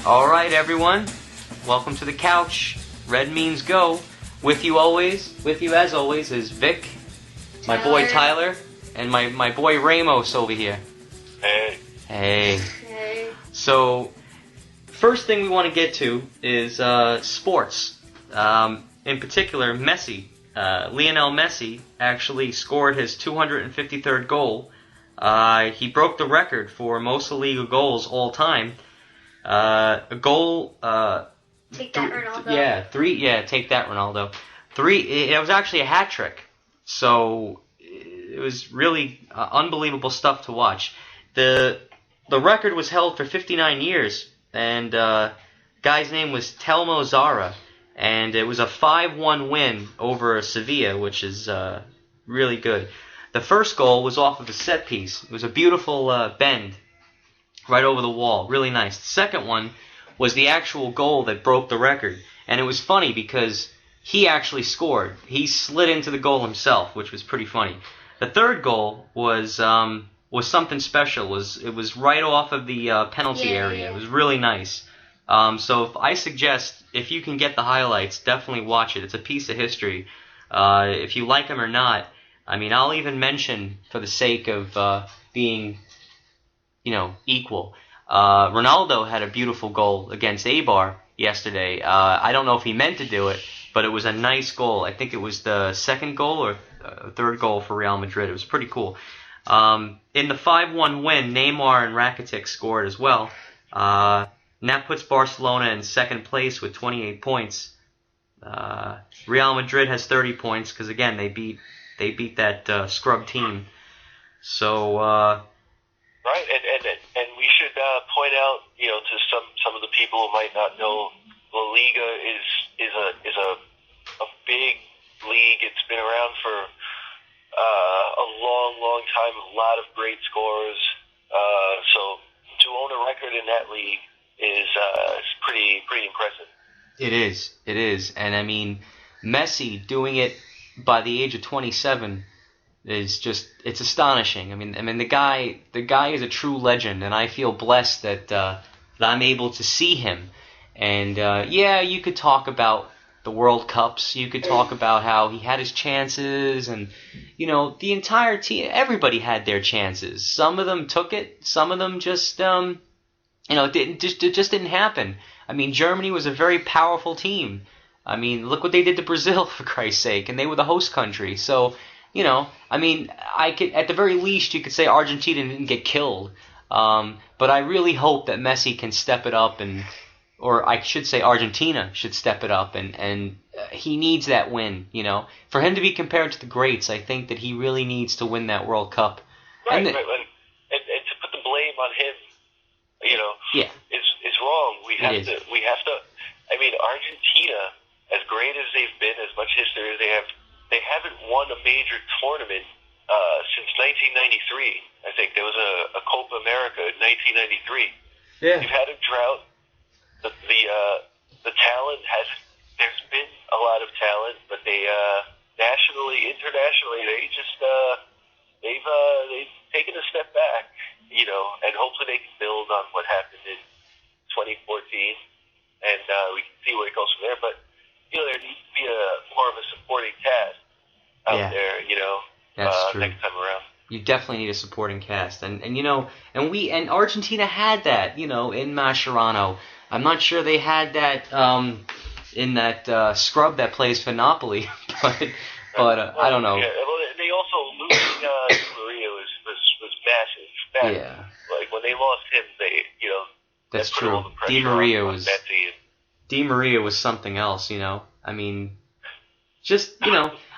All right, everyone. Welcome to the couch. Red means go. With you as always, is Vic, my boy Tyler, and my boy Ramos over here. Hey. Hey. So, first thing we want to get to is sports. In particular, Messi. Lionel Messi actually scored his 253rd goal. He broke the record for most La Liga goals all time. A goal. Take that, Ronaldo. Take that, Ronaldo. It was actually a hat trick. So it was really unbelievable stuff to watch. The record was held for 59 years, and guy's name was Telmo Zarra, and it was a 5-1 win over Sevilla, which is really good. The first goal was off of a set piece. It was a beautiful bend right over the wall. Really nice. The second one was the actual goal that broke the record. And it was funny because he actually scored. He slid into the goal himself, which was pretty funny. The third goal was something special. It was right off of the penalty area. Yeah. It was really nice. So I suggest, if you can get the highlights, definitely watch it. It's a piece of history. If you like them or not, I mean, I'll even mention, for the sake of being, equal, Ronaldo had a beautiful goal against Eibar yesterday. I don't know if he meant to do it, but it was a nice goal. I think it was the second goal or third goal for Real Madrid. It was pretty cool. In the 5-1 win, Neymar and Rakitic scored as well. And that puts Barcelona in second place with 28 points. Real Madrid has 30 points because, again, they beat that scrub team. So right, and we should point out, to some of the people who might not know, La Liga is a big league. It's been around for a long time. A lot of great scorers. So to own a record in that league is pretty impressive. It is, and I mean, Messi doing it by the age of 27 is it's astonishing. I mean, the guy is a true legend, and I feel blessed that I'm able to see him. And you could talk about the World Cups. You could talk about how he had his chances, and the entire team. Everybody had their chances. Some of them took it. Some of them just it just didn't happen. I mean, Germany was a very powerful team. I mean, look what they did to Brazil, for Christ's sake, and they were the host country. So, I mean, I could, at the very least, you could say Argentina didn't get killed. But I really hope that Messi can step it up, or I should say Argentina should step it up, and he needs that win, For him to be compared to the greats, I think that he really needs to win that World Cup. Right, and to put the blame on him, is wrong. We have to. I mean, Argentina, as great as they've been, as much history as they haven't won a major tournament since 1993. I think there was a Copa America in 1993. Yeah. You've had a drought. The talent there's been a lot of talent, but they nationally, internationally, they've taken a step back, and hopefully they can build on what happened in 2014, and we can see where it goes from there. But there needs to be more of a supporting cast out there, That's true. Next time around. You definitely need a supporting cast, and Argentina had that, in Mascherano. I'm not sure they had that in that scrub that plays for Napoli, but I don't know. Yeah, well, they also losing Di Maria was massive. Yeah. Like when they lost him, That's that put true. all the pressure Di Maria on Messi. Di Maria was something else, I mean,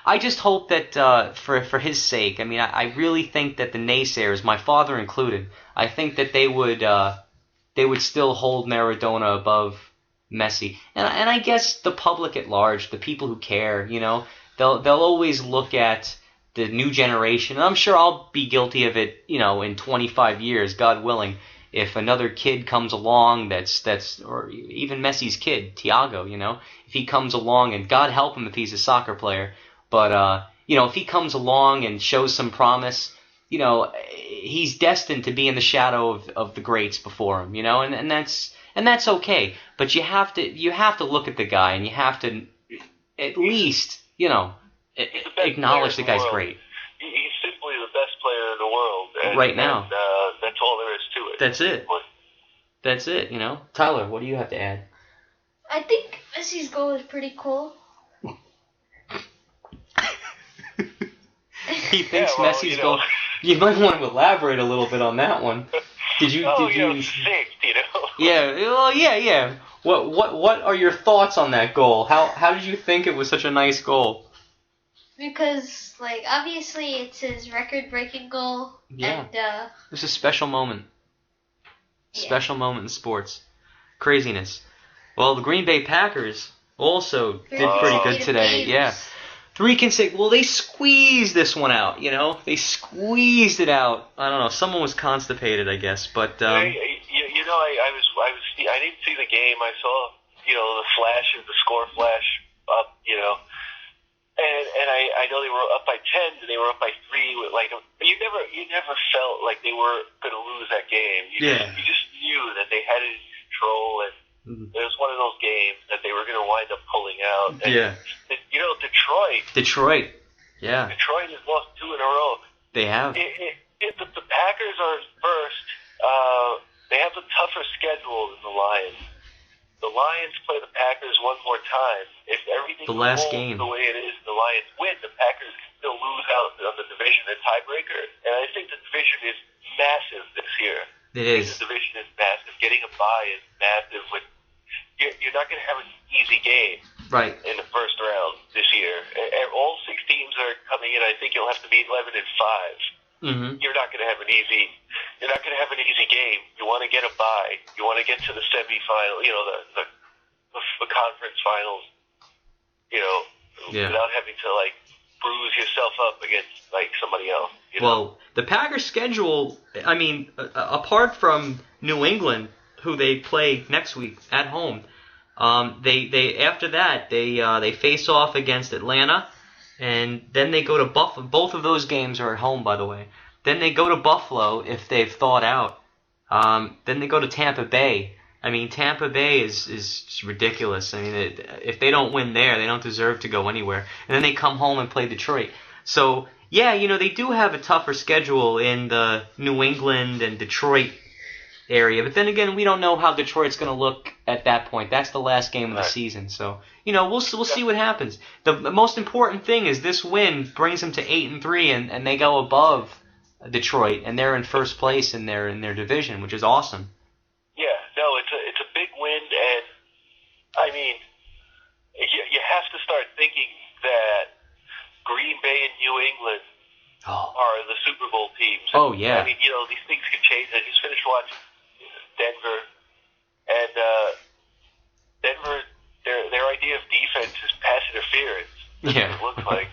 I just hope that for his sake, I mean, I really think that the naysayers, my father included, I think that they would still hold Maradona above Messi, and I guess the public at large, the people who care, they'll always look at the new generation, and I'm sure I'll be guilty of it, in 25 years, God willing. If another kid comes along that's or even Messi's kid, Thiago, if he comes along, and God help him if he's a soccer player, but if he comes along and shows some promise, he's destined to be in the shadow of the greats before him, and that's and that's okay. But you have to look at the guy, and you have to at least acknowledge the guy's great. He's simply the best player in the world right now. And, that's all there is to it. That's it. That's it. Tyler, what do you have to add? I think Messi's goal is pretty cool. He thinks Messi's goal. You might want to elaborate a little bit on that one. Did you? Sixth, Yeah. Well, yeah. What are your thoughts on that goal? How did you think it was such a nice goal? Because obviously it's his record-breaking goal. Yeah. And it's a special moment. Special moment in sports. Craziness. Well, the Green Bay Packers also did pretty good today. Yeah. 3 consecutive. Well, they squeezed this one out. They squeezed it out. I don't know. Someone was constipated, I guess. But I didn't see the game. I saw the flashes, the score flash up. And I know they were up by 10, and they were up by 3. You never felt like they were going to lose that game. You just knew that they had it in control, and it was one of those games that they were going to wind up pulling out. And, Detroit. Yeah. Detroit has lost 2 in a row. They have. If the Packers are first, they have a tougher schedule than the Lions. The Lions play the Packers one more time. If everything the last goes game the way it is, the Lions win. The Packers can still lose out on the division, a tiebreaker. And I think the division is massive this year. It is. The division is massive. Getting a bye is massive. You're not going to have an easy game in the first round this year. All 6 teams are coming in. I think you'll have to be 11-5. Mm-hmm. You're not going to have an easy game. You want to get a bye. You want to get to the semifinal. The conference finals. Without having to bruise yourself up against somebody else. Well, the Packers' schedule. I mean, apart from New England, who they play next week at home, they after that they face off against Atlanta. And then they go to Buffalo. Both of those games are at home, by the way. Then they go to Buffalo if they've thawed out. Then they go to Tampa Bay. I mean, Tampa Bay is ridiculous. I mean, if they don't win there, they don't deserve to go anywhere. And then they come home and play Detroit. So, yeah, they do have a tougher schedule in the New England and Detroit area. But then again, we don't know how Detroit's going to look at that point. That's the last game of the season. So, we'll see what happens. The most important thing is this win brings them to 8-3, and they go above Detroit, and they're in first place in their division, which is awesome. Yeah, no, it's a big win, and I mean, you have to start thinking that Green Bay and New England are the Super Bowl teams. Oh yeah. I mean, these things can change. I just finished watching Denver, and Denver, their idea of defense is pass interference. Yeah. It looks like.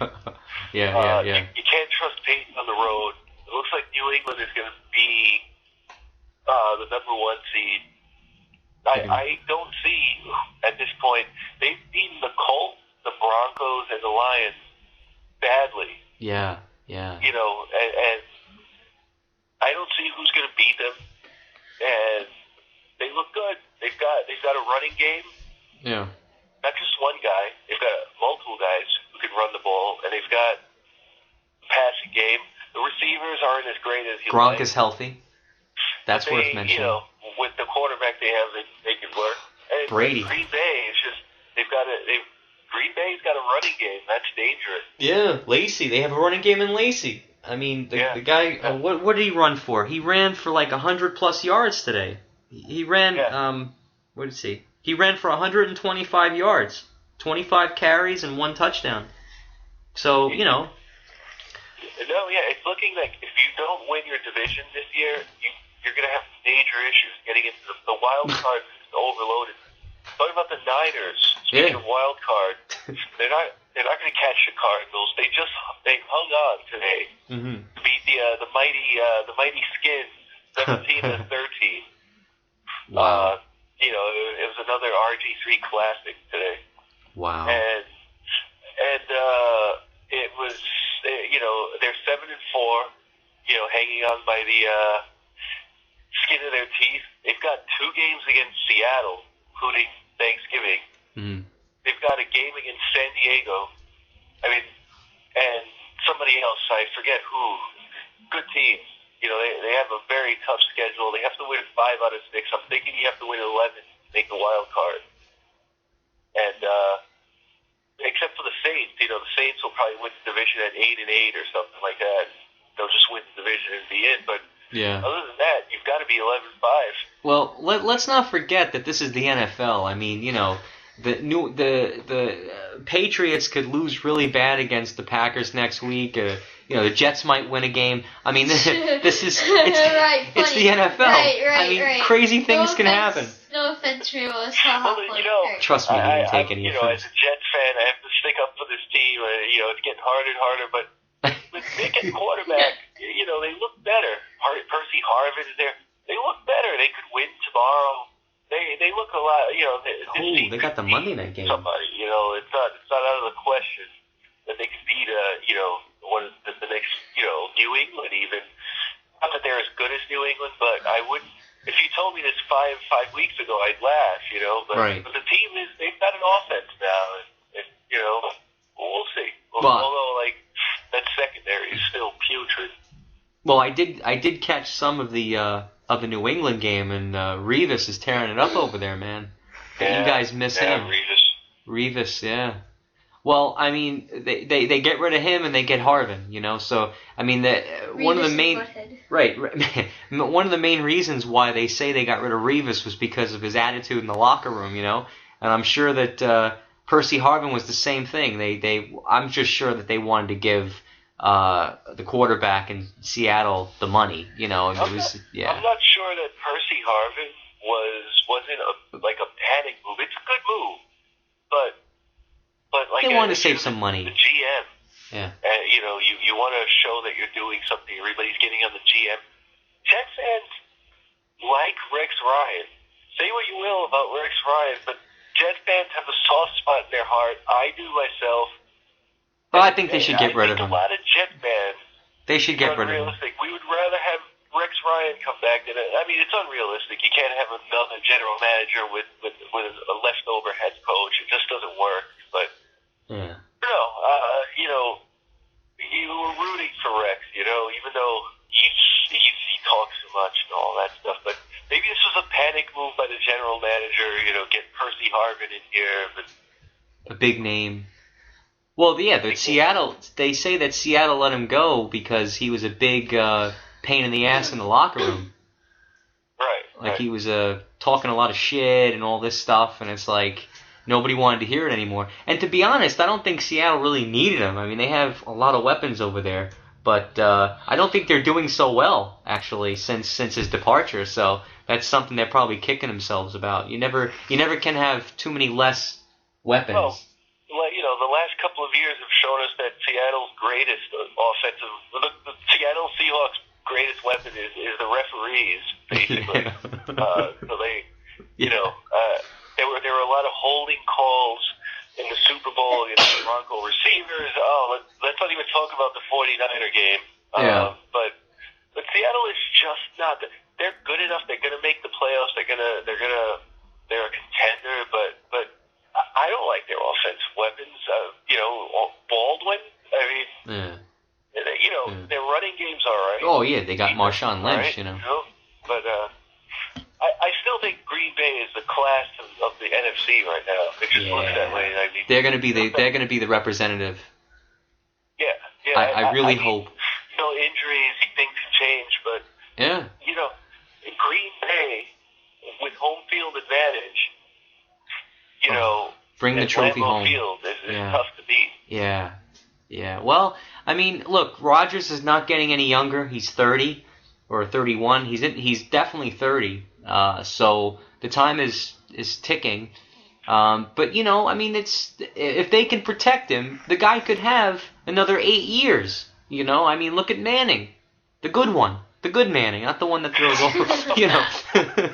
Yeah. You can't trust Peyton on the road. It looks like New England is going to be the number 1 seed. I don't see at this point. They've beaten the Colts, the Broncos, and the Lions badly. Yeah. And I don't see who's going to beat them. And they look good. They've got a running game. Yeah. Not just one guy. They've got multiple guys who can run the ball, and they've got a passing game. The receivers aren't as great as you Gronk like. is healthy. That's worth mentioning. With the quarterback they have, they can work. And Brady. Green Bay, it's just Green Bay's got a running game. That's dangerous. Yeah, Lacey. They have a running game in Lacey. I mean, the guy. What did he run for? He ran for 100+ yards today. He ran. What did he see? He ran for 125 yards, 25 carries, and 1 touchdown. So No, it's looking like if you don't win your division this year, you're going to have major issues getting into the wild card is overloaded. Talking about the Niners, speaking of wild card, they're not going to catch the Cardinals. They hung on today to beat the mighty Skins 17-13. Wow. It was another RG3 classic today. Wow. And it was they're 7-4, hanging on by the skin of their teeth. They've got 2 games against Seattle, including Thanksgiving. Mm. They've got a game against San Diego. I mean, and somebody else, I forget who. Good teams. You know, they have a very tough schedule. They have to win 5 out of 6. I'm thinking you have to win 11 to make the wild card. And except for the Saints, you know, the Saints will probably win the division at 8-8 or something like that. They'll just win the division and be in. But Yeah. other than that, you've got to be 11-5. Well, let's not forget that this is the NFL. I mean, you know, the Patriots could lose really bad against the Packers next week. You know, the Jets might win a game. I mean, this is it's the NFL. I mean, crazy things can happen. No offense, Ramos. Well, you know, Trust me, I didn't take any you know, as offense. a Jets fan, I have to stick up for this team. You know, it's getting harder and harder, but with Nick at quarterback, you know, they look better. Percy Harvin is there. They look better. They could win tomorrow. They look a lot. You know, They got the Monday night game. Somebody, you know, it's not out of the question that they could beat you know, one of the next, you know, New England even. Not that they're as good as New England, but I wouldn't. If you told me this five weeks ago, I'd laugh, you know. But, Right. but the team they've got an offense now, and you know, we'll see. Well, although, like, that secondary is still putrid. Well, I did catch some of the New England game, and Revis is tearing it up over there, man. Yeah, You guys miss him. Revis, yeah. Well, I mean, they get rid of him and they get Harvin, you know. So I mean, one of the main one of the main reasons why they say they got rid of Revis was because of his attitude in the locker room, you know. And I'm sure that Percy Harvin was the same thing. I'm just sure that they wanted to give the quarterback in Seattle the money, you know. And I'm not sure that Percy Harvin wasn't a panic move. It's a good move, but like they wanted to save some money. The GM, yeah. You know, you want to show that you're doing something. Everybody's getting on the GM. Jets fans like Rex Ryan. Say what you will about Rex Ryan, but Jets fans have a soft spot in their heart. I do myself. Well, I think they should get rid of him. A lot of Jet fans. They should get rid of him. We would rather have Rex Ryan come back than I mean, it's unrealistic. You can't have another general manager with a leftover head coach. It just doesn't work. But yeah. you know, you were rooting for Rex. You know, even though he talks too much and all that stuff. But maybe this was a panic move by the general manager. You know, get Percy Harvin in here. But a big name. Well, yeah, but Seattle. They say that Seattle let him go because he was a big pain in the ass in the locker room. Right. Like he was talking a lot of shit and all this stuff, and it's like nobody wanted to hear it anymore. And to be honest, I don't think Seattle really needed him. I mean, they have a lot of weapons over there, but I don't think they're doing so well actually since his departure. So that's something they're probably kicking themselves about. You never can have too many less weapons. Well, you know, the last couple of years have shown us that Seattle's greatest offensive, the Seattle Seahawks' greatest weapon is the referees, basically. So they, you know, there were a lot of holding calls in the Super Bowl against the Bronco receivers. Let's not even talk about the 49er game. But Seattle is just not. They're good enough. They're going to make the playoffs. They're a contender. But I don't like their offensive weapons. You know, Baldwin. I mean, you know, their running game's all right. Oh yeah, they got Marshawn Lynch. Right, you know. But I still think Green Bay is the class of the NFC right now. It just looks that way. I mean, they're gonna be the representative. Yeah. I really mean, hope. You know, injuries, things can change, but you know, in Green Bay with home field advantage, you know, bring the trophy home. Field is tough to beat. Yeah. Well, I mean, look, Rodgers is not getting any younger. He's 30 or 31. He's definitely 30. So the time is ticking. But you know, I mean, if they can protect him, the guy could have another 8 years. You know, I mean, look at Manning, the good one, the good Manning, not the one that throws over. You know,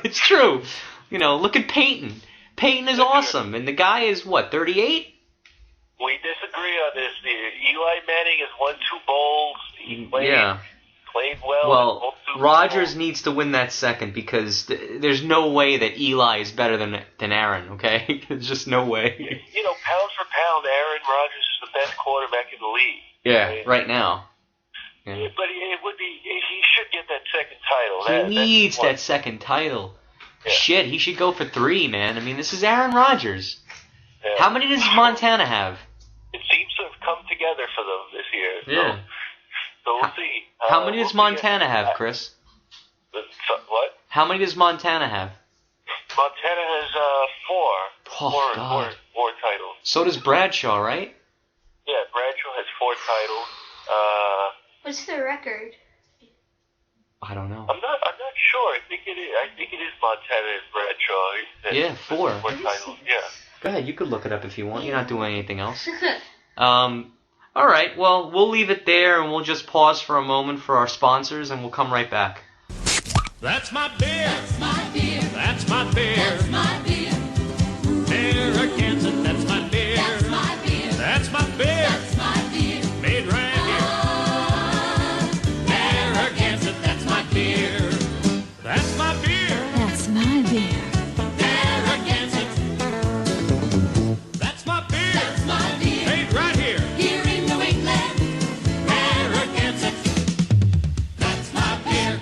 it's true. You know, look at Peyton. Peyton is awesome, and the guy is what, 38? We disagree on this. Eli Manning has won 2 bowls. He played well in both Rogers needs to win that second because there's no way that Eli is better than Aaron. Okay, there's just no way. You know, pound for pound, Aaron Rodgers is the best quarterback in the league. Yeah, right now. Yeah. But it would be. He should get that second title. He needs that second title. Yeah. Shit, he should go for 3, man. I mean, this is Aaron Rodgers. Yeah. How many does Montana have? It seems to have come together for them this year. Yeah. So we'll see. How many does Montana have, Chris? What? How many does Montana have? Montana has 4. Oh, God. 4 titles. So does Bradshaw, right? Yeah, Bradshaw has 4 titles. What's the record? I don't know. I'm not sure. I think it is Montana and Bradshaw. Yeah, 4. 4 titles. Yeah. Go ahead, you could look it up if you want. You're not doing anything else. All right, well, we'll leave it there, and we'll just pause for a moment for our sponsors, and we'll come right back. That's my beer. That's my beer. That's my beer. That's my beer. Narragansett, that's my beer. That's my beer. That's my beer. That's my beer. Made right here. Narragansett, that's my beer. That's my beer. That's my beer. Narragansett. That's my beer. That's my beer. Made right here. Here in New England. Narragansett. That's my beer.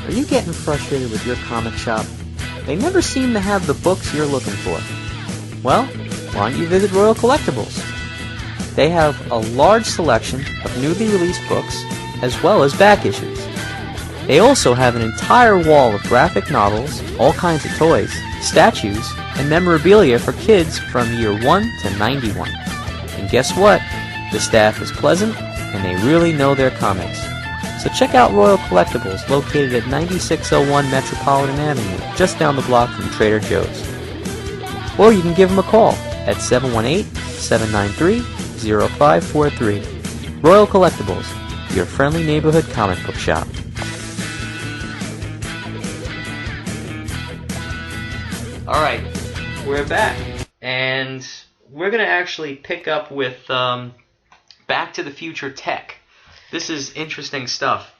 Are you getting frustrated with your comic shop? They never seem to have the books you're looking for. Well, why don't you visit Royal Collectibles? They have a large selection of newly released books, as well as back issues. They also have an entire wall of graphic novels, all kinds of toys, statues, and memorabilia for kids from year 1 to 91. And guess what? The staff is pleasant, and they really know their comics. So check out Royal Collectibles, located at 9601 Metropolitan Avenue, just down the block from Trader Joe's. Or you can give them a call at 718-793-0543. Royal Collectibles, your friendly neighborhood comic book shop. Alright, we're back. And we're going to actually pick up with Back to the Future tech. This is interesting stuff.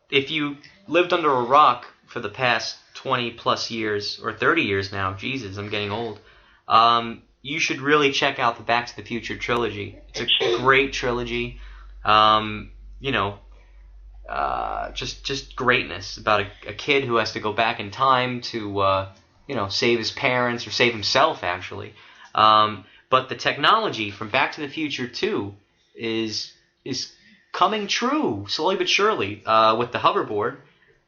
If you lived under a rock for the past 20 plus years, or 30 years now, Jesus, I'm getting old, you should really check out the Back to the Future trilogy. It's a great trilogy. Just greatness about a kid who has to go back in time to, save his parents, or save himself, actually. But the technology from Back to the Future 2 is coming true, slowly but surely, with the hoverboard.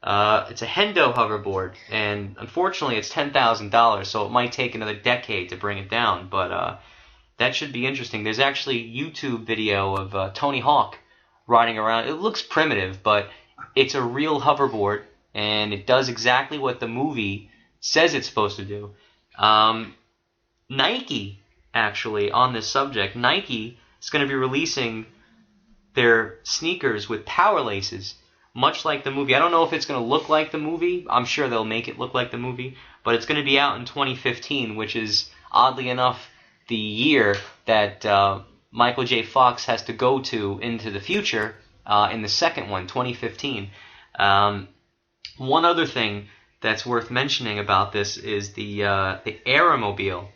It's a Hendo hoverboard, and unfortunately it's $10,000, so it might take another decade to bring it down, but that should be interesting. There's actually a YouTube video of Tony Hawk riding around. It looks primitive, but it's a real hoverboard, and it does exactly what the movie says it's supposed to do. Nike, actually, on this subject, Nike is going to be releasing their sneakers with power laces, much like the movie. I don't know if it's going to look like the movie. I'm sure they'll make it look like the movie, but it's going to be out in 2015, which is, oddly enough, the year that Michael J. Fox has to go to into the future in the second one, 2015. One other thing that's worth mentioning about this is the Aeromobile.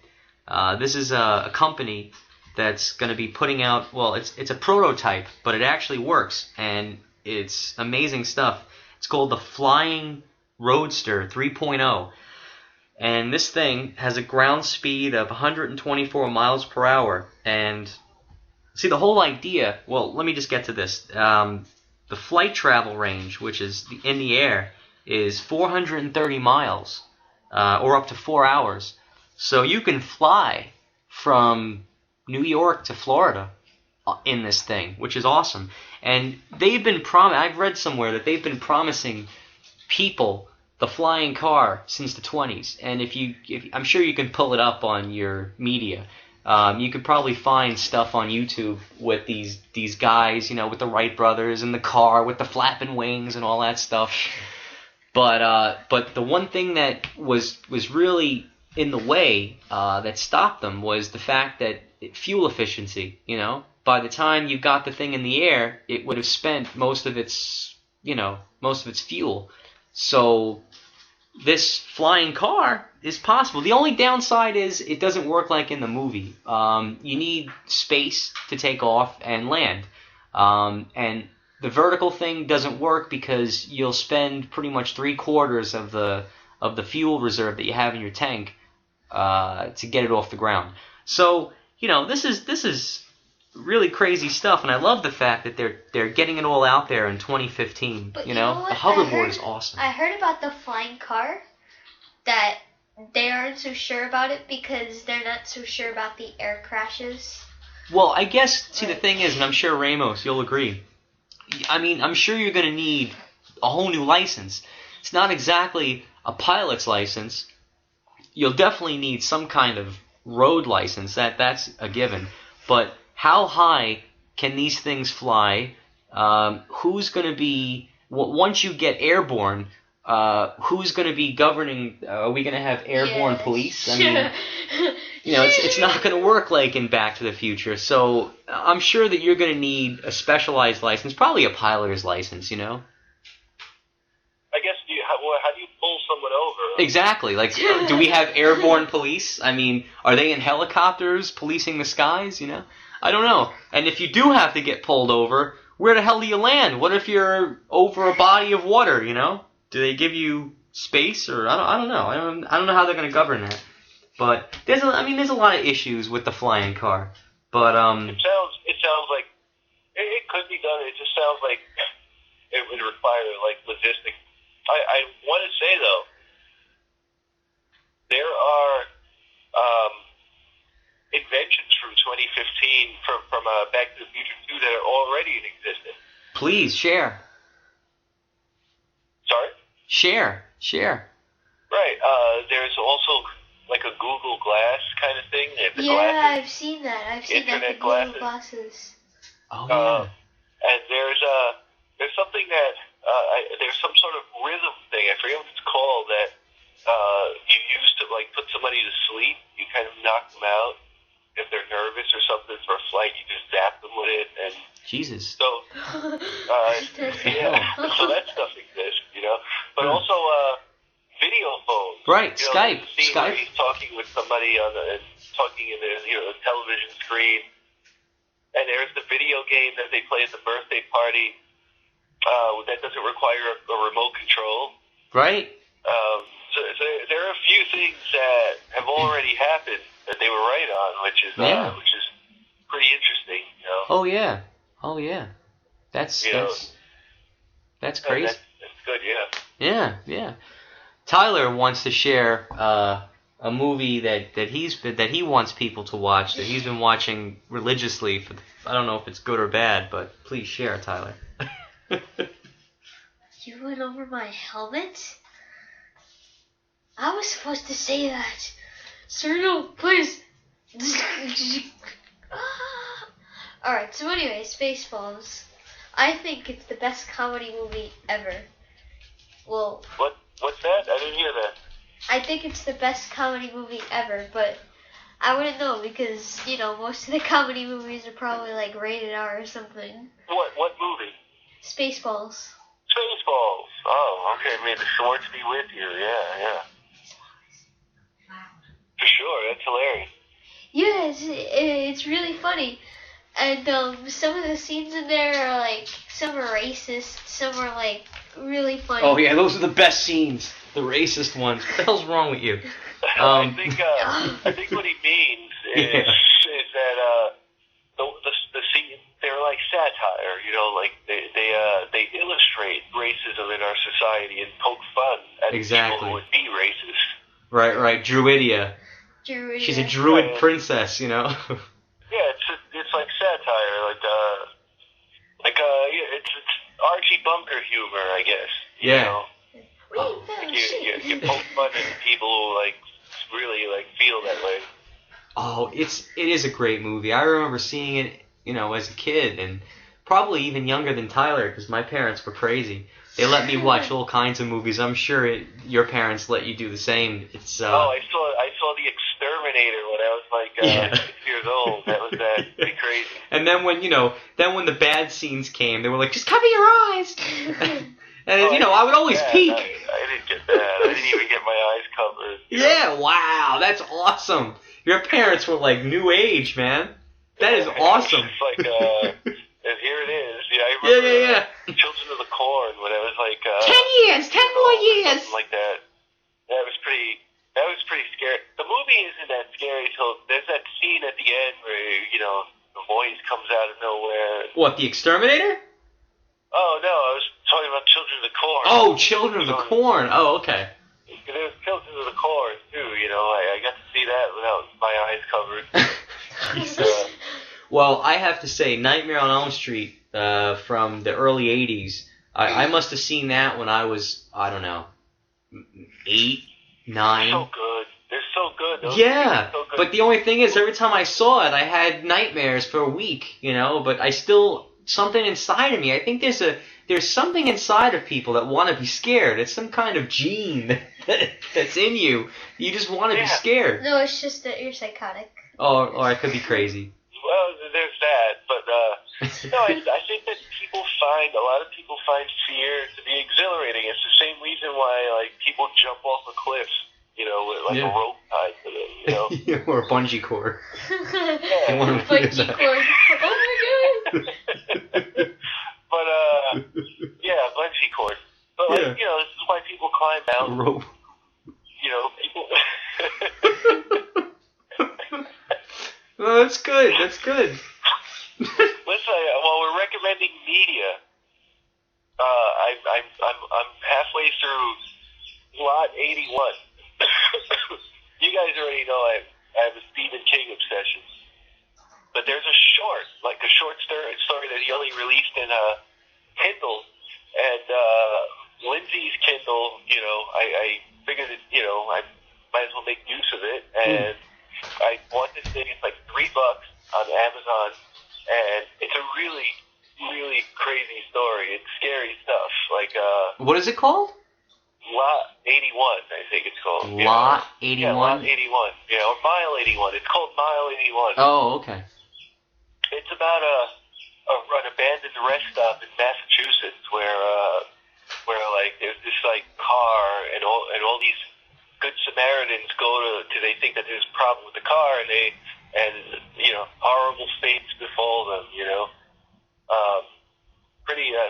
This is a company that's going to be putting out, well, it's a prototype, but it actually works, and it's amazing stuff. It's called the Flying Roadster 3.0, and this thing has a ground speed of 124 miles per hour, and see, the whole idea, well, let me just get to this. The flight travel range, which is in the air, is 430 miles, or up to 4 hours. So you can fly from New York to Florida in this thing, which is awesome. And they've been I've read somewhere that they've been promising people the flying car since the 20s. And if I'm sure you can pull it up on your media. You could probably find stuff on YouTube with these guys, with the Wright brothers in the car with the flapping wings and all that stuff. But the one thing that was really in the way that stopped them was the fact that fuel efficiency. You know, by the time you got the thing in the air, it would have spent most of its fuel. So this flying car is possible. The only downside is it doesn't work like in the movie. You need space to take off and land. And the vertical thing doesn't work because you'll spend pretty much 3/4 of the fuel reserve that you have in your tank to get it off the ground. So, you know, this is really crazy stuff, and I love the fact that they're getting it all out there in 2015. But you know what? the hoverboard is awesome. I heard about the flying car, that they aren't so sure about it because they're not so sure about the air crashes. Well, I guess, see, the Right. thing is, and I'm sure Ramos, you'll agree, I mean, I'm sure you're going to need a whole new license. It's not exactly a pilot's license. You'll definitely need some kind of road license. That's a given. But how high can these things fly? Who's going to be, once you get airborne, who's going to be governing? Are we going to have airborne police? I mean, you know, it's not going to work like in Back to the Future. So I'm sure that you're going to need a specialized license, probably a piloter's license, you know? I guess how do you pull someone over? Exactly. Like, do we have airborne police? I mean, are they in helicopters policing the skies, you know? I don't know. And if you do have to get pulled over, where the hell do you land? What if you're over a body of water, you know? Do they give you space, or I don't know. I don't know how they're going to govern that. But there's a lot of issues with the flying car. But It sounds like it could be done. It just sounds like it would require like logistics. I want to say though, there are inventions from 2015 from Back to the Future 2 that are already in existence. please share. Sorry. Share. Right. There's also like a Google Glass kind of thing. They have the Yeah, glasses. I've seen that. I've seen that Internet the Google glasses. glasses. Oh yeah. And there's something that there's some sort of rhythm thing. I forget what it's called that you use to like put somebody to sleep. You kind of knock them out if they're nervous or something for a flight. You just zap them with it, and Jesus. so yeah. So that stuff exists, you know. But also video phones. Right, You know, Skype. there's a scene where Skype. he's talking with somebody talking in the the television screen, and there's the video game that they play at the birthday party that doesn't require a remote control. Right? So there are a few things that have already happened that they were right on, which is pretty interesting. You know. Oh yeah. That's You know, that's And crazy. that's good. Yeah. Yeah. Tyler wants to share a movie that he wants people to watch, that he's been watching religiously for I don't know if it's good or bad, but please share, Tyler. You went over my helmet? I was supposed to say that. Sir, no, please. Alright, so anyway, Spaceballs. I think it's the best comedy movie ever. Well, What's that? I didn't hear that. I think it's the best comedy movie ever, but I wouldn't know because, you know, most of the comedy movies are probably like rated R or something. What movie? Spaceballs. Spaceballs. Oh, okay. May the Swords be with you. Yeah. For sure. That's hilarious. Yeah, it's really funny. And some of the scenes in there are like, some are racist, some are like really funny. Oh yeah, those are the best scenes. The racist ones. What the hell's wrong with you? I think what he means is that the scene, they're like satire, you know, like they illustrate racism in our society and poke fun at Exactly. people who would be racist. Right. Druidia. Druid, She's a yeah. druid Right. princess, you know. Yeah, it's like satire, it's Archie Bunker humor, I guess. You Yeah. know? We found shit. You poke fun at people who like really like feel that way. Oh, it is a great movie. I remember seeing it, you know, as a kid, and probably even younger than Tyler, because my parents were crazy. They let me watch all kinds of movies. I'm sure your parents let you do the same. It's I saw Terminator when I was like Yeah. 6 years old. That was pretty crazy. And then when when the bad scenes came, they were like, just cover your eyes. And I would always Yeah, peek. I didn't get that. I didn't even get my eyes covered. Yeah, wow, that's awesome. Your parents were like new age, man. That is awesome. It's like, and here it is. Yeah, I Yeah, remember yeah. Children of the Corn when I was like 10 years, 10 more years. something like that. That was pretty scary. The movie isn't that scary till there's that scene at the end where the voice comes out of nowhere. What, the Exterminator? Oh no, I was talking about Children of the Corn. Oh, Children of the Corn. Oh, okay. There was Children of the Corn too. I got to see that without my eyes covered. Jesus. Well, I have to say, Nightmare on Elm Street from the early 80s, I must have seen that when I was, I don't know, 8, 9. So good. They're so good. Those Yeah, movies are so good. but the only thing is, every time I saw it, I had nightmares for a week, but I still, something inside of me, I think there's something inside of people that want to be scared. It's some kind of gene that's in you. You just want to be Yeah. scared. No, it's just that you're psychotic. Or I could be crazy. Well, there's that, but no, I think that a lot of people find fear to be exhilarating. It's the same reason why like people jump off a cliff, with like Yeah. a rope tied to them, Or a bungee cord. Yeah. I wanna do Bungee that. cord. Oh my god. But yeah, bungee cord. But Yeah. this is why people climb A out. rope. People. Oh, that's good. That's good. Listen, while we're recommending media, I'm halfway through Lot 81. You guys already know I have a Stephen King obsession, but there's a short story that he only released in Kindle, and Lindsay's Kindle. I figured that I might as well make use of it, and I bought this thing. It's like $3 on Amazon, and it's a really, really crazy story. It's scary stuff. Like What is it called? Lot 81, I think it's called. Lot Yeah, Lot 81? 81. Yeah, or Mile 81. It's called Mile 81. Oh, okay. It's about an abandoned rest stop in Massachusetts where like there's this like car and all these good Samaritans go to they think that there's a problem with the car and horrible fates befall them.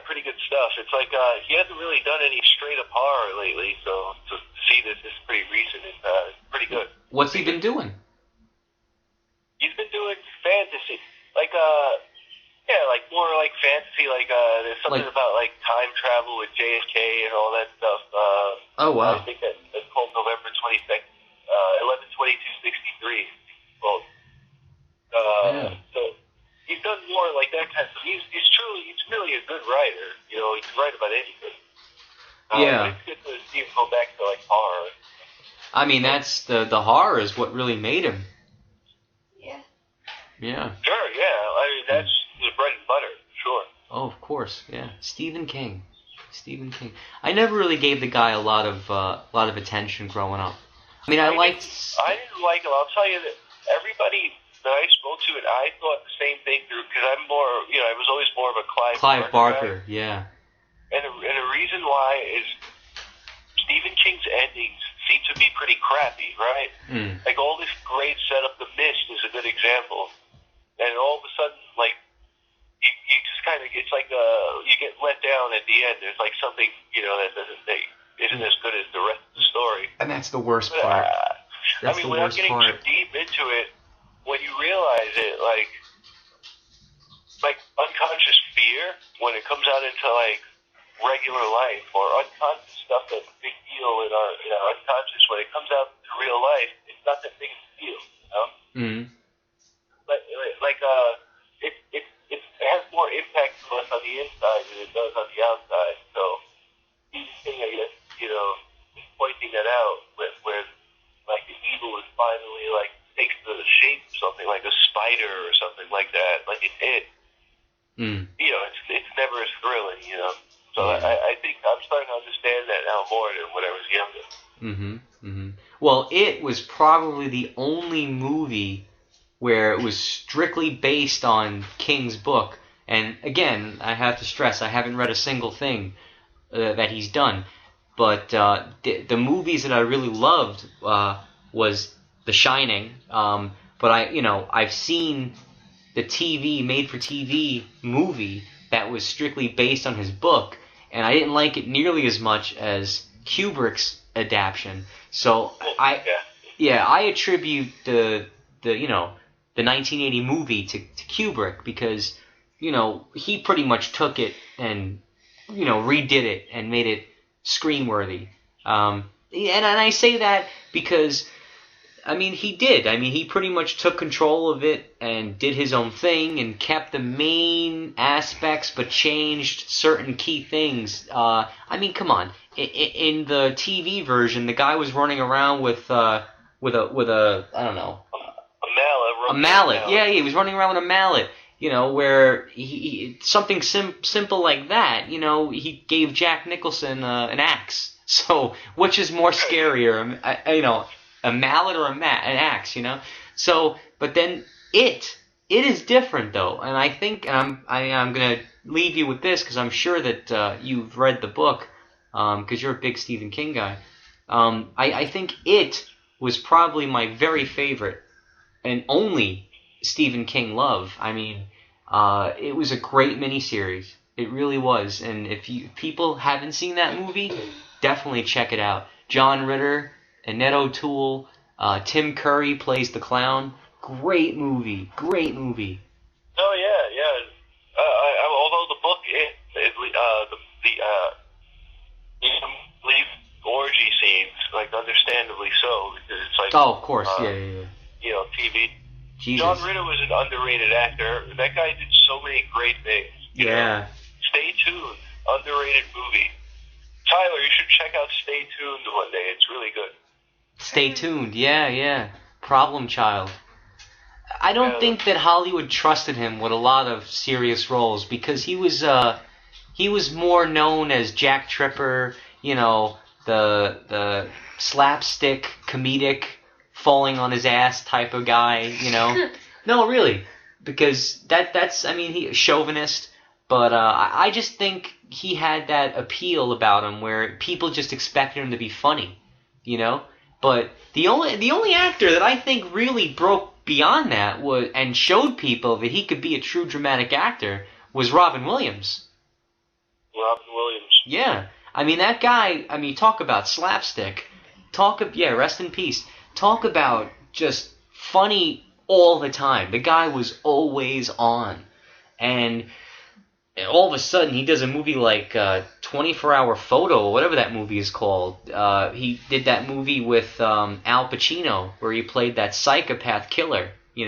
Pretty good stuff. It's like he hasn't really done any straight up horror lately, so to see this is pretty recent. It's pretty good. What's he been doing? He's been doing fantasy, like more like fantasy. Like there's something Like- about like time travel with JFK and all that stuff. Oh, wow. I think that's called November 22nd, 11/22/63. Well, Yeah. so he's done more like that kind of stuff. He's really a good writer. He can write about anything. Yeah. But it's good to see him go back to like horror. I mean, that's the horror is what really made him. Yeah. Yeah. Sure, yeah. I mean that's his bread and butter, sure. Oh, of course. Yeah. Stephen King. Stephen King. I never really gave the guy a lot of attention growing up. I mean, I liked. I didn't like him. I'll tell you that everybody that I spoke to, and I thought the same thing through because I'm more, I was always more of a Clive Barker. guy. Yeah. And the reason why is Stephen King's endings seem to be pretty crappy, right? Mm. Like all this great setup. The Mist is a good example, and all of a sudden, like you just kind of, it's like you get let down at the end. There's like something that isn't as good as the rest of the story. And that's the worst But, part. I That's mean, the without worst getting part. too deep into it, when you realize it, like unconscious fear, when it comes out into like regular life or unconscious stuff that's a big deal in our unconscious, when it comes out to real life, it's not that big of a deal, Mm. But it has more impact to us on the inside than it does on the outside. So each thing, I guess, is pointing that out where like the evil is finally like takes the shape of something like a spider or something like that, like it's it. Mm. It's never as thrilling, So Yeah. I think I'm starting to understand that now more than when I was younger. Mhm. Mhm. Well, it was probably the only movie where it was strictly based on King's book. And again, I have to stress, I haven't read a single thing that he's done. But the movies that I really loved was The Shining. But I've seen the made-for-TV movie that was strictly based on his book, and I didn't like it nearly as much as Kubrick's adaptation. So I attribute the 1980 movie to Kubrick, because he pretty much took it and redid it and made it screen-worthy. And I say that because he did. He pretty much took control of it and did his own thing and kept the main aspects but changed certain key things. Come on. In the TV version, the guy was running around with a I don't know, a mallet. Yeah, he was running around with a mallet. Where he something simple like that. He gave Jack Nicholson an axe. So which is more scarier? A mallet or an axe, So, but then it is different though, and I think I'm gonna leave you with this because I'm sure that you've read the book, because you're a big Stephen King guy. I think it was probably my very favorite and only Stephen King love. It was a great miniseries. It really was, and if people haven't seen that movie, definitely check it out. John Ritter, Annette O'Toole, Tim Curry plays the clown. Great movie. Oh yeah. Although the book, leave orgy scenes, like understandably so, because it's like. Oh, of course, yeah. TV. Jesus. John Ritter was an underrated actor. That guy did so many great things. Yeah. Stay Tuned, underrated movie. Tyler, you should check out Stay Tuned one day. It's really good. Stay Tuned, yeah. Problem Child. I don't think that Hollywood trusted him with a lot of serious roles because he was more known as Jack Tripper, the slapstick, comedic, falling on his ass type of guy, No, really, because that's he chauvinist, but I just think he had that appeal about him where people just expected him to be funny, But the only actor that I think really broke beyond that and showed people that he could be a true dramatic actor was Robin Williams. Robin Williams. Yeah. That guy, talk about slapstick. Rest in peace. Talk about just funny all the time. The guy was always on. And all of a sudden, he does a movie like 24-Hour Photo, or whatever that movie is called. He did that movie with Al Pacino, where he played that psychopath killer, he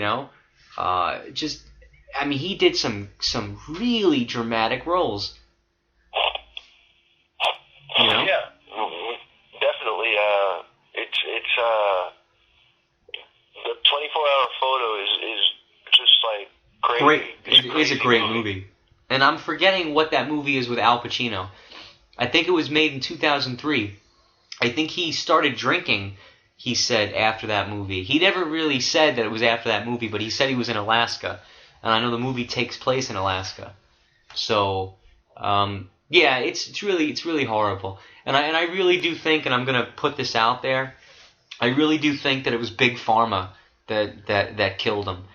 did some really dramatic roles. Yeah, definitely. It's the 24-Hour Photo is just like crazy. It is a great movie. And I'm forgetting what that movie is with Al Pacino. I think it was made in 2003. I think he started drinking, he said, after that movie. He never really said that it was after that movie, but he said he was in Alaska. And I know the movie takes place in Alaska. So, it's really horrible. And I really do think, and I'm going to put this out there, I really do think that it was Big Pharma that killed him.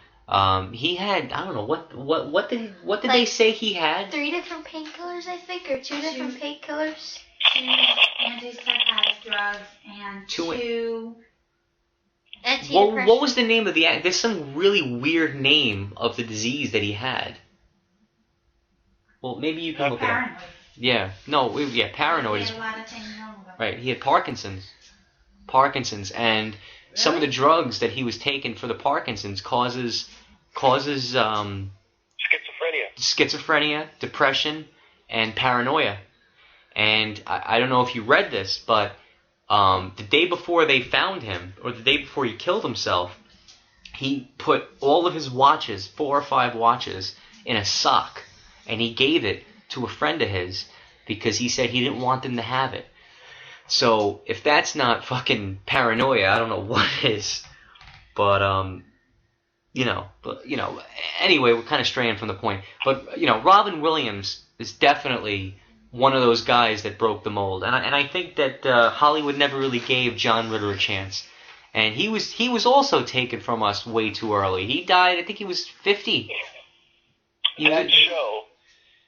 He had, I don't know, what did they say he had? 3 different painkillers, I think, or 2 different painkillers. 2 antipsychotic drugs and 2 Antidepressants. What was the name of there's some really weird name of the disease that he had. Well, maybe you can look it up. paranoid. Paranoid He is had a lot of things wrong with him. right. He had Parkinson's, and some of the drugs that he was taking for the Parkinson's causes schizophrenia, depression, and paranoia. And I don't know if you read this, but the day before they found him, or the day before he killed himself, he put all of his watches, 4 or 5 watches, in a sock, and he gave it to a friend of his because he said he didn't want them to have it. So if that's not fucking paranoia, I don't know what is. But anyway, we're kind of straying from the point. But Robin Williams is definitely one of those guys that broke the mold, and I think that Hollywood never really gave John Ritter a chance. And he was also taken from us way too early. He died, I think he was 50. That show,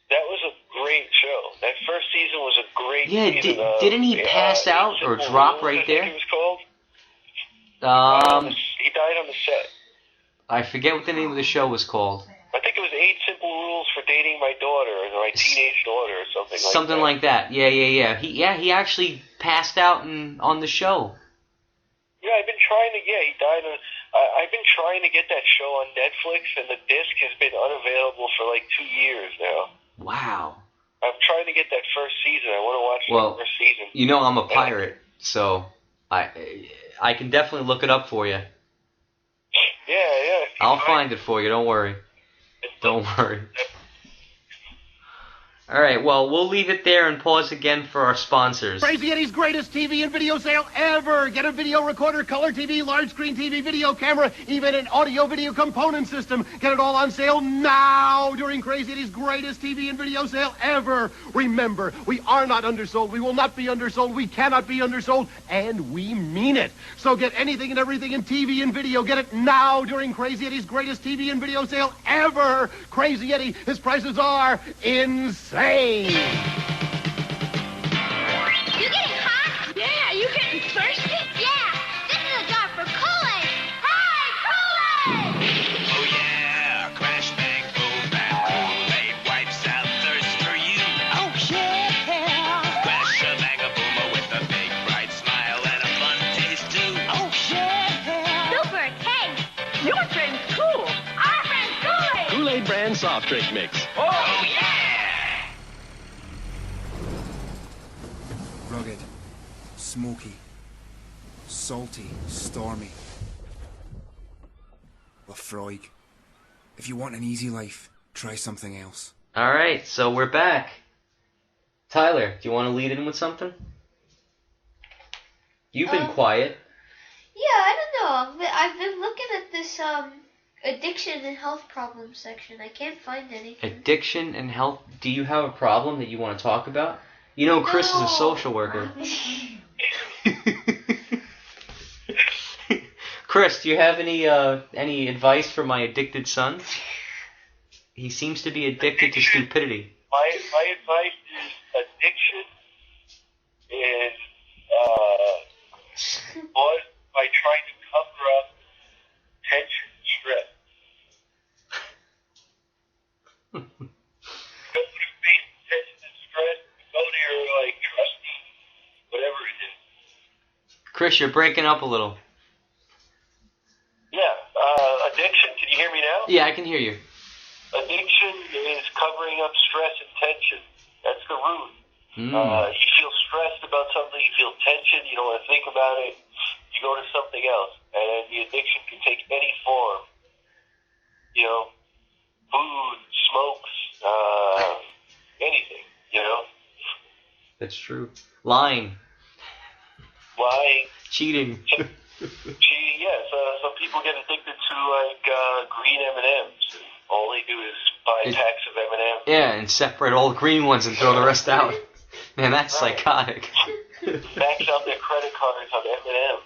that was a great show. That first season was a great season. Didn't he pass out or drop Rules, right I think there? it was called. He died on the set. I forget what the name of the show was called. I think it was 8 Simple Rules for Dating My Daughter, or my teenage daughter, or something like that. Something like that. Yeah. He actually passed out on the show. Yeah, I've been trying to. Yeah, he died. I've been trying to get that show on Netflix, and the disc has been unavailable for like 2 years now. Wow. I'm trying to get that first season. I want to watch the first season. I'm a pirate, so I can definitely look it up for you. Yeah. I'll find it for you. Don't worry. Don't worry. All right, well, we'll leave it there and pause again for our sponsors. Crazy Eddie's greatest TV and video sale ever. Get a video recorder, color TV, large screen TV, video camera, even an audio video component system. Get it all on sale now during Crazy Eddie's greatest TV and video sale ever. Remember, we are not undersold. We will not be undersold. We cannot be undersold, and we mean it. So get anything and everything in TV and video. Get it now during Crazy Eddie's greatest TV and video sale ever. Crazy Eddie, his prices are insane. You getting hot? Yeah, you getting thirsty? Yeah, this is a job for Kool-Aid. Hey, Kool-Aid! Oh yeah, crash bang boom bang Kool-Aid wipes out thirst for you. Oh, yeah. Crash a bang a boomer with a big bright smile and a fun taste too. Oh, yeah. Super, hey, your friend's cool. Our friend's Kool-Aid. Kool-Aid brand soft drink mix. Oh yeah! Rugged, smoky, salty, stormy. But Freud, if you want an easy life, try something else. All right, so we're back. Tyler, do you want to lead in with something? You've been quiet. Yeah, I don't know. I've been looking at this addiction and health problems section. I can't find anything. Addiction and health. Do you have a problem that you want to talk about? Chris is a social worker. Chris, do you have any advice for my addicted son? He seems to be addicted to stupidity. My advice is addiction is caused by trying to cover up tension, stress. Go to face tension and stress. Go to your trusty, whatever it is. Chris, you're breaking up a little. Yeah, addiction. Can you hear me now? Yeah, I can hear you. Addiction is covering up stress and tension. That's the root. You feel stressed about something, you feel tension, you don't want to think about it, you go to something else. And the addiction can take any form. Food, smokes, anything, That's true. Lying. Cheating. Cheating, yes. Some people get addicted to green M&Ms. All they do is buy packs of M&Ms. Yeah, and separate all the green ones and throw the rest out. Man, that's psychotic. Max out their credit cards on M&Ms,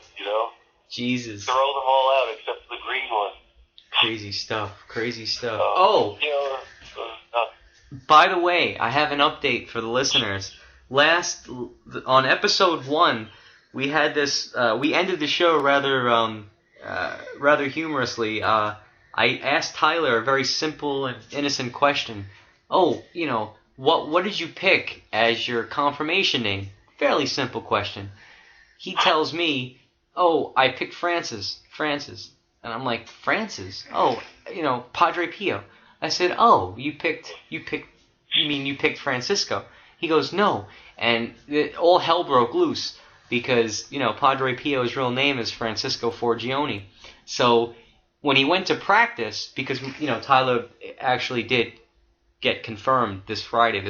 Jesus. Throw them all out except for the green one. Crazy stuff. By the way, I have an update for the listeners. On episode 1, we had this. We ended the show rather humorously. I asked Tyler a very simple and innocent question. What did you pick as your confirmation name? Fairly simple question. He tells me, I picked Francis. And I'm like, Francis? Padre Pio. I said, you picked Francisco? He goes, no. And all hell broke loose because, Padre Pio's real name is Francisco Forgione. So when he went to practice, because, Tyler actually did get confirmed this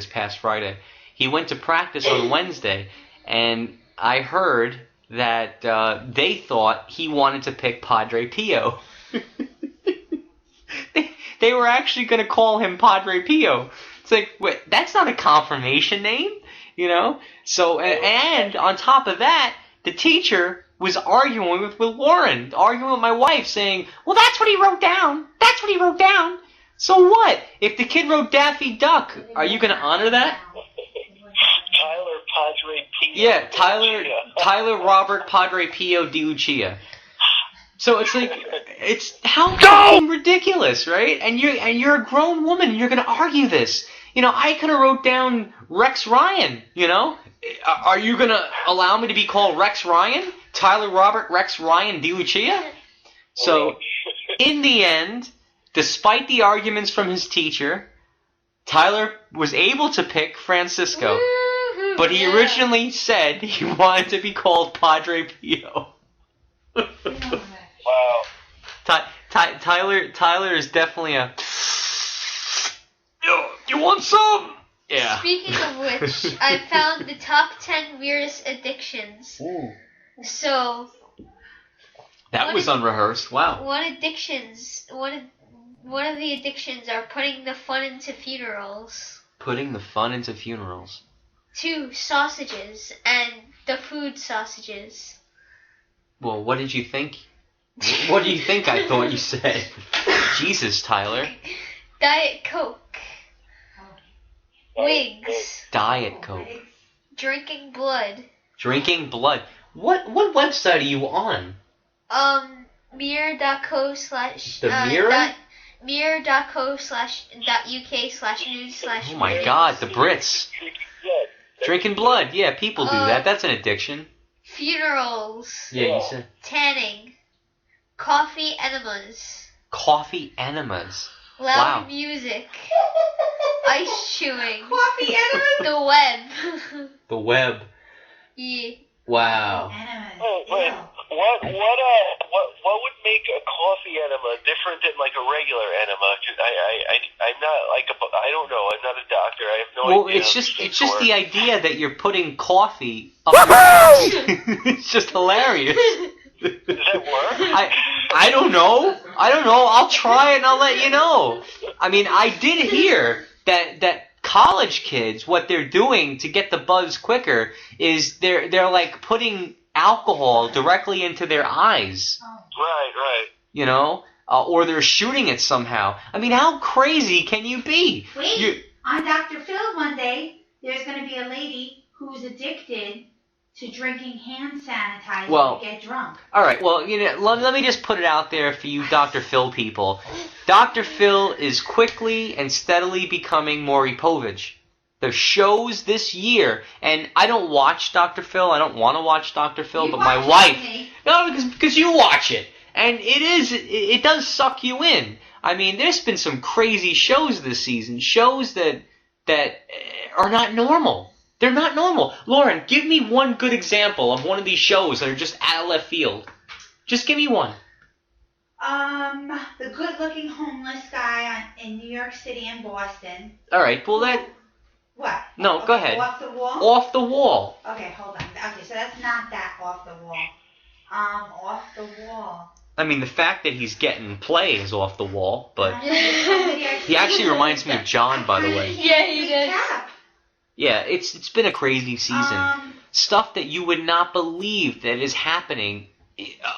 past Friday, he went to practice on Wednesday, and I heard that they thought he wanted to pick Padre Pio. They were actually going to call him Padre Pio. It's like, wait, that's not a confirmation name, you know? So, and on top of that, the teacher was arguing with Lauren, arguing with my wife, saying, well, that's what he wrote down. That's what he wrote down. So what? If the kid wrote Daffy Duck, are you going to honor that? Tyler Padre Pio. Yeah, Tyler Robert Padre Pio de Lucia. So it's like, it's how fucking ridiculous, right? And you're a grown woman, and you're gonna argue this. You know, I could have wrote down Rex Ryan. You know, are you gonna allow me to be called Rex Ryan? Tyler Robert Rex Ryan de Lucia? So, in the end, despite the arguments from his teacher, Tyler was able to pick Francisco, but he originally said he wanted to be called Padre Pio. Wow. Tyler is definitely a. Yo, you want some? Yeah. Speaking of which, I found the top 10 weirdest addictions. Ooh. So. That was unrehearsed. Wow. One of the addictions are putting the fun into funerals. Putting the fun into funerals. 2, sausages and the food sausages. Well, what did you think? What do you think I thought you said? Jesus, Tyler. Diet Coke. Wigs. Diet Coke. Drinking blood. Drinking blood. What website are you on? Mirror.co/ The Mirror? Mirror.co/.uk/news/ Oh my God, the Brits. Drinking blood. Yeah, people do that. That's an addiction. Funerals. Yeah, you said. Tanning. Coffee enemas. Coffee enemas. Loud Wow. music. Ice chewing. Coffee enemas? The web. The web. Yeah. Wow. Oh, but what would make a coffee enema different than like a regular enema? 'Cause I'm not like I don't know. I'm not a doctor. I have no idea. Well, it's just the idea that you're putting coffee up your ass. It's just hilarious. Does that work? I don't know. I'll try it and I'll let you know. I mean, I did hear that college kids, what they're doing to get the buzz quicker is they're like putting alcohol directly into their eyes. Right. You know? Or they're shooting it somehow. I mean, how crazy can you be? Wait, on Dr. Phil one day, there's going to be a lady who's addicted to drinking hand sanitizer to get drunk. All right, well, you know, let me just put it out there for you Dr. Phil people. Dr. Phil is quickly and steadily becoming Maury Povich. The shows this year, and I don't watch Dr. Phil. I don't want to watch Dr. Phil, but my wife. No, because you watch it, and it does suck you in. I mean, there's been some crazy shows this season, shows that are not normal. They're not normal. Lauren, give me one good example of one of these shows that are just out of left field. Just give me one. The good-looking homeless guy in New York City and Boston. All right, well What? No, go ahead. Off the wall? Off the wall. Okay, hold on. Okay, so that's not that off the wall. Off the wall. I mean, the fact that he's getting play is off the wall, but he actually reminds me of John, by the way. Yeah, he does. Yeah, it's been a crazy season. Stuff that you would not believe that is happening.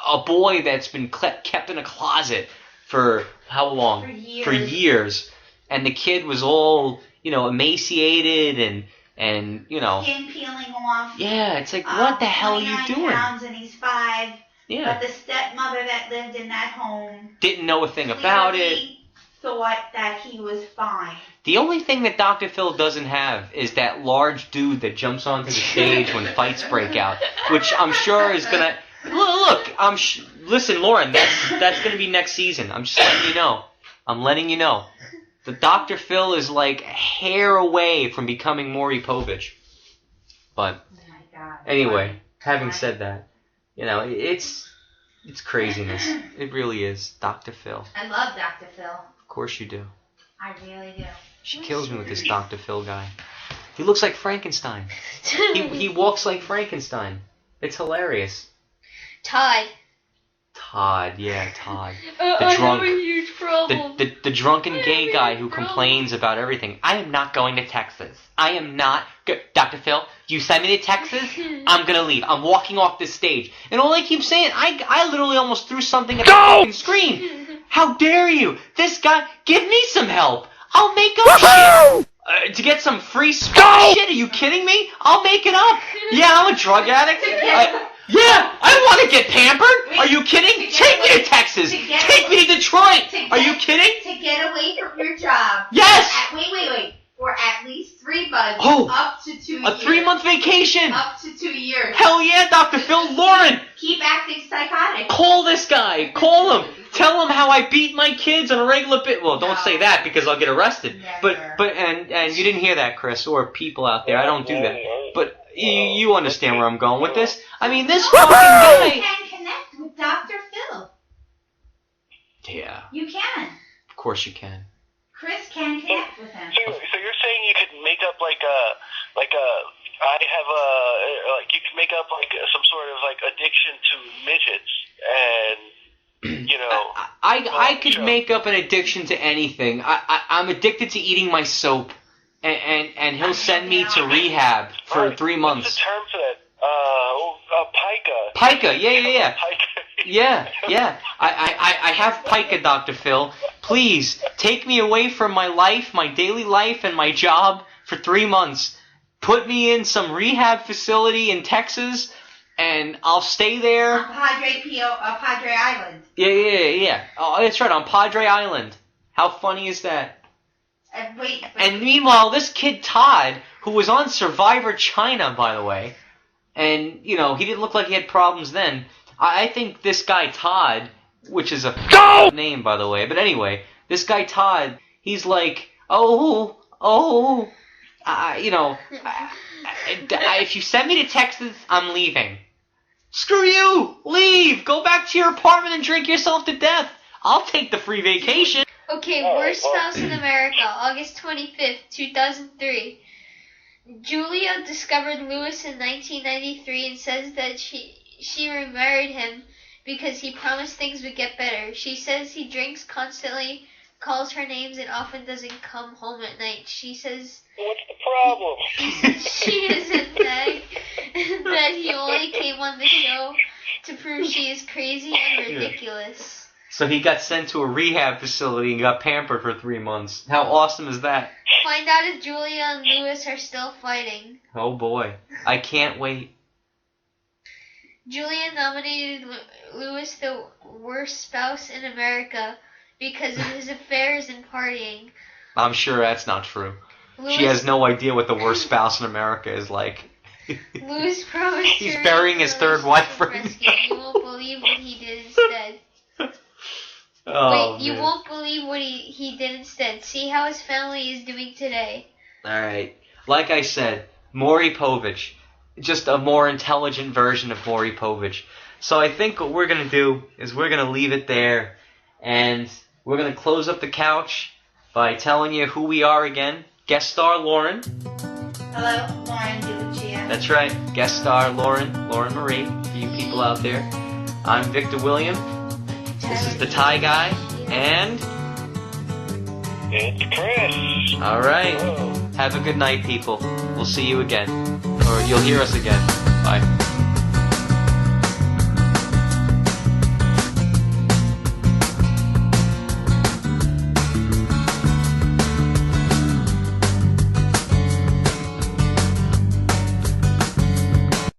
A boy that's been kept in a closet for how long? For years. And the kid was all, emaciated and skin peeling off. Yeah, it's like, what the hell are you doing? Pounds and he's 5. Yeah. But the stepmother that lived in that home didn't know a thing about it. Thought that he was fine. The only thing that Dr. Phil doesn't have is that large dude that jumps onto the stage when fights break out, which I'm sure is gonna look. Listen, Lauren, that's gonna be next season. I'm just letting you know. I'm letting you know. The Dr. Phil is like a hair away from becoming Maury Povich. But anyway, having said that, it's craziness. It really is. Dr. Phil. I love Dr. Phil. Of course you do. I really do. She kills me with this Dr. Phil guy. He looks like Frankenstein. He walks like Frankenstein. It's hilarious. Todd. Todd, yeah, Todd. I have a huge problem. The drunken gay guy who complains about everything. I am not going to Texas. I am not... Dr. Phil, you send me to Texas, I'm gonna leave. I'm walking off this stage. And all I keep saying, I literally almost threw something at the fucking screen. How dare you? This guy, give me some help. I'll make up shit. To get some free shit? Are you kidding me? I'll make it up. Yeah, I'm a drug addict. Yeah, I want to get pampered. Are you kidding? Take me to Texas. Take me to Detroit. Are you kidding? To get away from your job. Yes. Wait. For at least 3 months. Oh, up to 2 years. A 3-month vacation. Up to 2 years. Hell yeah, Dr. Phil. Lauren. Keep acting psychotic. Call this guy. Call him. Tell him how I beat my kids on a regular bit. Well, don't say that because I'll get arrested. Never. But and you didn't hear that, Chris, or people out there. I don't do that. But you understand where I'm going with this. I mean, this fucking guy. You can connect with Dr. Phil. Yeah. You can. Of course you can. Chris can connect with him. So you're saying you could make up like you could make up like some sort of like addiction to midgets and I could make up an addiction to anything. I'm addicted to eating my soap, and he'll send me to rehab for 3 months. What's the term for that? Pica. Pica, yeah. Yeah. I have pica, Dr. Phil. Please, take me away from my life, my daily life, and my job for 3 months. Put me in some rehab facility in Texas, and I'll stay there. On Padre Island. Yeah. Oh, that's right, on Padre Island. How funny is that? And meanwhile, this kid Todd, who was on Survivor China, by the way, and, he didn't look like he had problems then. I think this guy Todd, which is a name, by the way, but anyway, this guy Todd, he's like, if you send me to Texas, I'm leaving. Screw you! Leave! Go back to your apartment and drink yourself to death. I'll take the free vacation. Okay, Worst Spouse in America, August 25th, 2003. Julia discovered Lewis in 1993 and says that she remarried him because he promised things would get better. She says he drinks constantly, calls her names, and often doesn't come home at night. She says... What's the problem? She isn't that he only came on the show to prove she is crazy and ridiculous. So he got sent to a rehab facility and got pampered for 3 months. How awesome is that? Find out if Julia and Lewis are still fighting. Oh boy. I can't wait. Julia nominated Lewis the worst spouse in America because of his affairs and partying. I'm sure that's not true. Lewis, she has no idea what the worst spouse in America is like. Lewis promised He's burying his third wife right now. You won't believe what he did instead. You won't believe what he did instead. See how his family is doing today. Alright. Like I said, Maury Povich. Just a more intelligent version of Maury Povich. So I think what we're going to do is we're going to leave it there. And we're going to close up the couch by telling you who we are again. Guest star Lauren. Hello, Lauren DeLucia. That's right. Guest star Lauren Marie, for you people out there. I'm Victor William. This is the Thai Guy. And... It's Chris. Alright. Hello. Have a good night, people. We'll see you again. Or you'll hear us again. Bye.